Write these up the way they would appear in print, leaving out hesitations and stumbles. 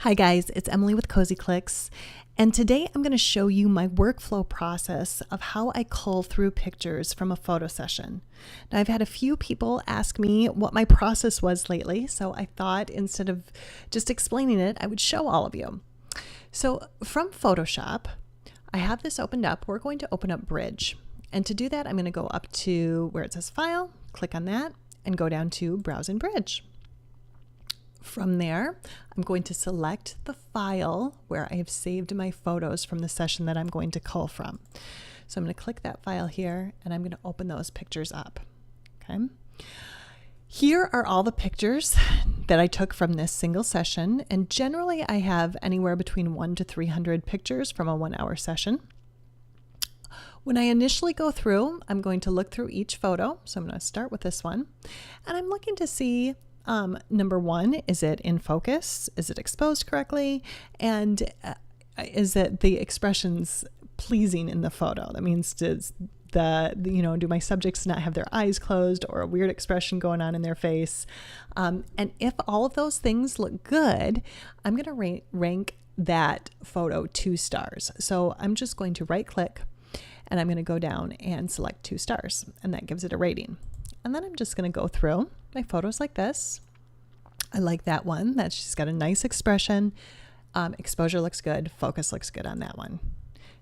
Hi guys, it's Emily with Cozy Clicks, and today I'm going to show you my workflow process of how I cull through pictures from a photo session. Now, I've had a few people ask me what my process was lately, so I thought instead of just explaining it, I would show all of you. So from Photoshop, I have this opened up. We're going to open up Bridge, and to do that, I'm going to go up to where it says File, click on that, and go down to Browse in Bridge. From there, I'm going to select the file where I have saved my photos from the session that I'm going to cull from. So I'm going to click that file here and I'm going to open those pictures up. Okay. Here are all the pictures that I took from this single session, and generally I have anywhere between 100 to 300 pictures from a 1 hour session. When I initially go through, I'm going to look through each photo. So I'm going to start with this one, and I'm looking to see number one, is it in focus? Is it exposed correctly? And is it the expressions pleasing in the photo? That means do my subjects not have their eyes closed or a weird expression going on in their face? And if all of those things look good, I'm going to rank that photo 2 stars. So I'm just going to right click and I'm going to go down and select 2 stars, and that gives it a rating. And then I'm just going to go through my photos like this. I like that one. She's got a nice expression. Exposure looks good. Focus looks good on that one.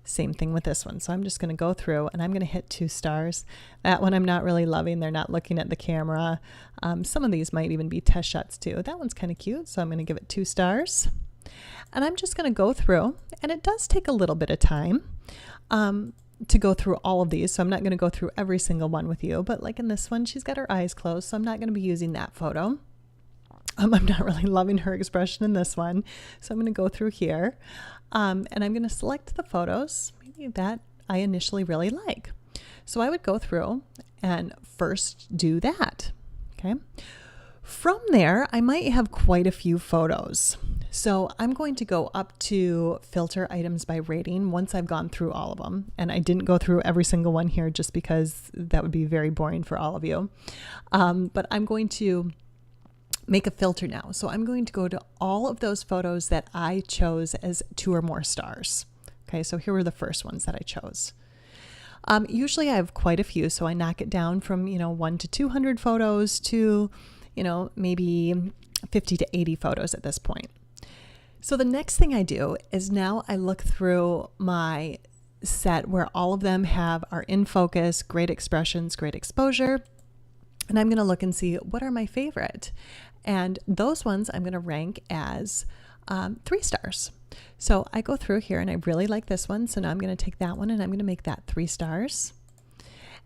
Same thing with this one. So I'm just going to go through and I'm going to hit 2 stars. That one I'm not really loving. They're not looking at the camera. Some of these might even be test shots too. That one's kind of cute. So I'm going to give it 2 stars. And I'm just going to go through, and it does take a little bit of time to go through all of these. So I'm not going to go through every single one with you, but like in this one, she's got her eyes closed. So I'm not going to be using that photo. I'm not really loving her expression in this one. So I'm going to go through here and I'm going to select the photos maybe that I initially really like. So I would go through and first do that. Okay. From there, I might have quite a few photos. So I'm going to go up to filter items by rating once I've gone through all of them. And I didn't go through every single one here just because that would be very boring for all of you. But I'm going to make a filter now. So I'm going to go to all of those photos that I chose as 2 or more stars. Okay, so here were the first ones that I chose. Usually I have quite a few, so I knock it down from 1 to 200 photos to maybe 50 to 80 photos at this point. So the next thing I do is now I look through my set where all of them are in focus, great expressions, great exposure. And I'm going to look and see what are my favorite. And those ones I'm going to rank as 3 stars. So I go through here and I really like this one. So now I'm going to take that one and I'm going to make that 3 stars.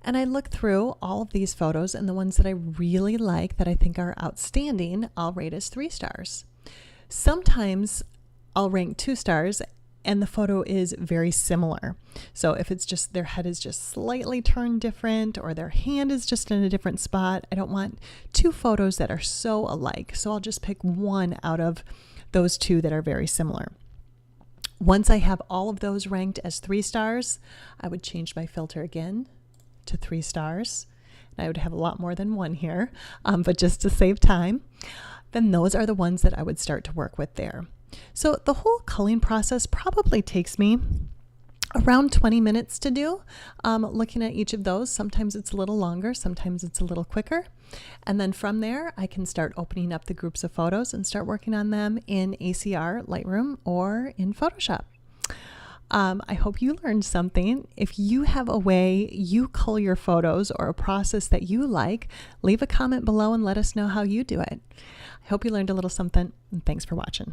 And I look through all of these photos, and the ones that I really like that I think are outstanding, I'll rate as 3 stars. Sometimes I'll rank 2 stars and the photo is very similar. So if it's just their head is just slightly turned different or their hand is just in a different spot, I don't want 2 photos that are so alike. So I'll just pick one out of those 2 that are very similar. Once I have all of those ranked as 3 stars, I would change my filter again to 3 stars. And I would have a lot more than 1 here, but just to save time, then those are the ones that I would start to work with there. So the whole culling process probably takes me around 20 minutes to do, looking at each of those. Sometimes it's a little longer, sometimes it's a little quicker. And then from there, I can start opening up the groups of photos and start working on them in ACR, Lightroom, or in Photoshop. I hope you learned something. If you have a way you cull your photos or a process that you like, leave a comment below and let us know how you do it. I hope you learned a little something, and thanks for watching.